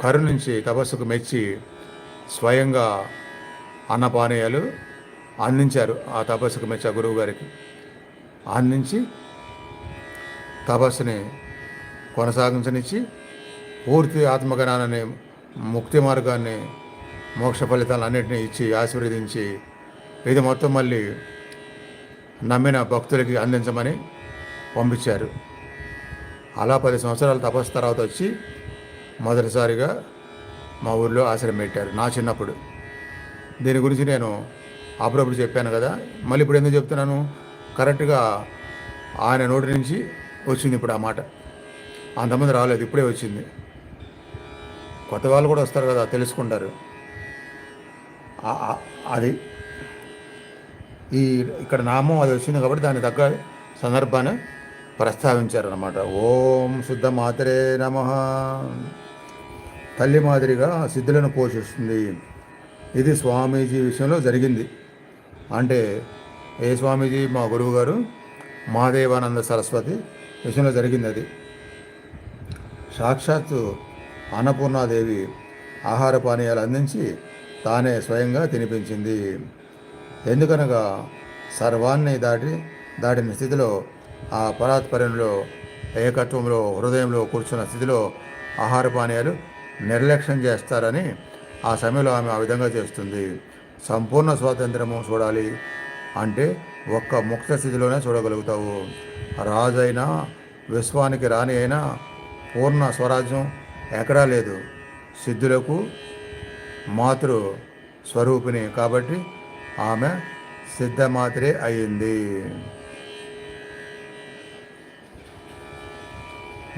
కరుణించి తపస్సుకు మెచ్చి స్వయంగా అన్నపానీయాలు అందించారు. ఆ తపస్సుకు మెచ్చి ఆ గురువు గారికి అందించి తపస్సుని కొనసాగించనిచ్చి పూర్తి ఆత్మజ్ఞానాన్ని, ముక్తి మార్గాన్ని, మోక్ష ఫలితాలన్నింటినీ ఇచ్చి ఆశీర్వదించి ఇది మొత్తం మళ్ళీ నమ్మిన భక్తులకి అందించమని పంపించారు. అలా 10 సంవత్సరాల తపస్సు తర్వాత వచ్చి మొదటిసారిగా మా ఊరిలో ఆశ్రమం పెట్టారు నా చిన్నప్పుడు. దీని గురించి నేను అప్పుడప్పుడు చెప్పాను కదా, మళ్ళీ ఇప్పుడు ఎందుకు చెప్తున్నాను, కరెక్ట్గా ఆయన నోటి నుంచి వచ్చింది ఇప్పుడు ఆ మాట. అంతమంది రాలేదు, ఇప్పుడే వచ్చింది. కొత్త వాళ్ళు కూడా వస్తారు కదా, తెలుసుకుంటారు. అది ఇక్కడ నామం అది వచ్చింది కాబట్టి దానికి తగ్గ సందర్భాన్ని ప్రస్తావించారన్నమాట. ఓం శుద్ధ మాతరే నమః. తల్లి మాదిరిగా సిద్ధులను పోషిస్తుంది. ఇది స్వామీజీ విషయంలో జరిగింది. అంటే ఏ స్వామీజీ? మా గురువు గారు మహాదేవానంద సరస్వతి విషయంలో జరిగింది అది. సాక్షాత్తు అన్నపూర్ణాదేవి ఆహార పానీయాలు అందించి తానే స్వయంగా తినిపించింది. ఎందుకనగా సర్వాన్ని దాటిన స్థితిలో, ఆ పరాత్పర్యంలో, ఏకత్వంలో, హృదయంలో కూర్చున్న స్థితిలో ఆహార పానీయాలు నిర్లక్ష్యం చేస్తారని ఆ సమయంలో ఆమె ఆ విధంగా చేస్తుంది. సంపూర్ణ స్వాతంత్రము చూడాలి అంటే ఒక్క ముక్త స్థితిలోనే చూడగలుగుతావు. రాజైనా, విశ్వానికి రాణి అయినా పూర్ణ స్వరాజ్యం ఎక్కడా లేదు. సిద్ధులకు మాతృ స్వరూపిణి కాబట్టి ఆమె సిద్ధమాత్రే అయింది.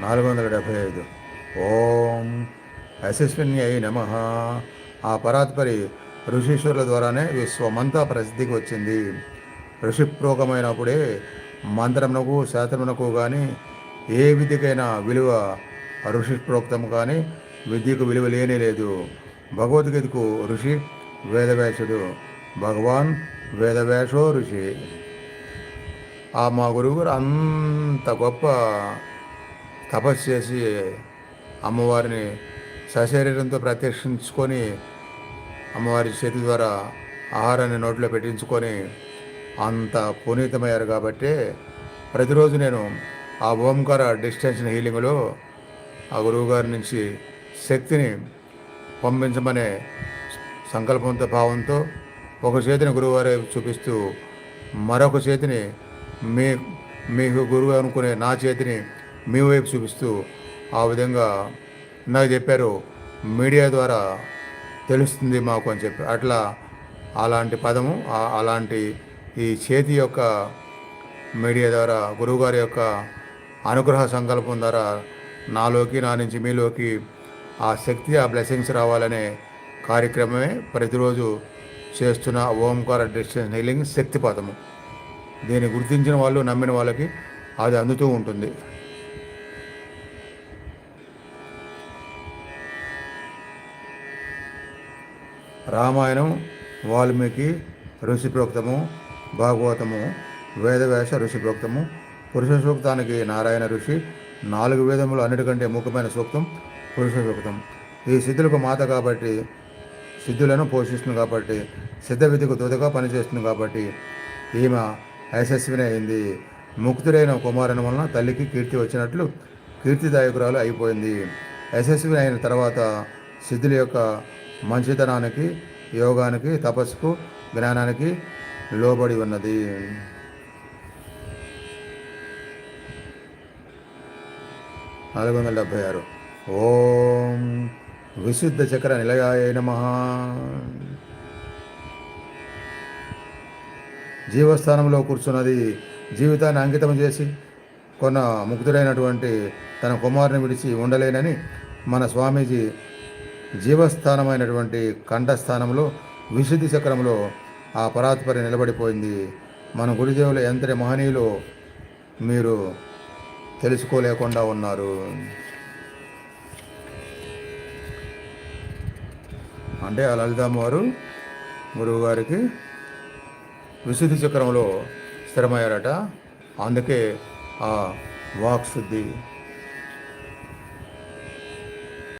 475. ఓం యశస్విన్యై నమః. ఆ పరాత్పరి ఋషీశ్వరుల ద్వారానే విశ్వమంతా ప్రసిద్ధికి వచ్చింది. ఋషిప్రోగమైనప్పుడే మంత్రమునకు, శాస్త్రమునకు కానీ ఏ విద్యకైనా విలువ ఋషిప్రోక్తం కానీ విద్యకు విలువ లేనే లేదు. భగవద్గీతకు ఋషి వేదవ్యాసుడు, భగవాన్ వేదవ్యాసో ఋషి. ఆ మా గురువుగారు అంత గొప్ప తపస్సు చేసి అమ్మవారిని సశరీరంతో ప్రత్యక్షించుకొని అమ్మవారి చేతి ద్వారా ఆహారాన్ని నోట్లో పెట్టించుకొని అంత పునీతమయ్యారు. కాబట్టి ప్రతిరోజు నేను ఆ ఓంకార డిస్టెన్షన్ హీలింగ్లో ఆ గురువుగారి నుంచి శక్తిని పంపించమనే సంకల్పంతో, భావంతో ఒక చేతిని గురువుగారే చూపిస్తూ మరొక చేతిని మీకు గురువు అనుకునే నా చేతిని మీ వైపు చూపిస్తూ ఆ విధంగా నాకు చెప్పారు. మీడియా ద్వారా తెలుస్తుంది మాకు అని చెప్పి అట్లా అలాంటి పదము, అలాంటి ఈ చేతి యొక్క మీడియా ద్వారా గురువుగారి యొక్క అనుగ్రహ సంకల్పం ద్వారా నాలోకి, నా నుంచి మీలోకి ఆ శక్తి, ఆ బ్లెస్సింగ్స్ రావాలనే కార్యక్రమమే ప్రతిరోజు చేస్తున్న ఓంకార డిస్టెన్స్ హీలింగ్ శక్తి పదము. దీన్ని గుర్తించిన వాళ్ళు, నమ్మిన వాళ్ళకి అది అందుతూ ఉంటుంది. రామాయణం వాల్మీకి ఋషిప్రోక్తము, భాగవతము వేదవ్యాస ఋషిప్రోక్తము, పురుష సూక్తానికి నారాయణ ఋషి, 4 వేదములు అన్నిటికంటే ముఖ్యమైన సూక్తం పురుష సూక్తం. ఈ సిద్ధులకు మాత కాబట్టి, సిద్ధులను పోషిస్తుంది కాబట్టి, సిద్ధ విధికి దూతగా పనిచేస్తుంది కాబట్టి ఈమె యశస్విని అయింది. ముక్తుడైన కుమారుని వలన తల్లికి కీర్తి వచ్చినట్లు కీర్తిదాయకురాలు అయిపోయింది. యశస్విని అయిన తర్వాత సిద్ధుల యొక్క మంచితనానికి, యోగానికి, తపస్సుకు, జ్ఞానానికి లోబడి ఉన్నది. 476. ఓం విశుద్ధ చక్ర నిలయాయ నమః. జీవస్థానంలో కూర్చున్నది. జీవితాన్ని అంకితం చేసి కొన్న ముక్తుడైనటువంటి తన కుమారుని విడిచి ఉండలేనని మన స్వామీజీ జీవస్థానమైనటువంటి కంఠస్థానంలో విశుద్ధి చక్రంలో ఆ పరాత్పరి నిలబడిపోయింది. మన గురుదేవులు ఎంతటి మహనీయులు మీరు తెలుసుకోలేకుండా ఉన్నారు. అంటే ఆ లలితామ్మవారు గురువుగారికి విశుద్ధి చక్రంలో స్థిరమయ్యారట. అందుకే ఆ వాక్శుద్ధి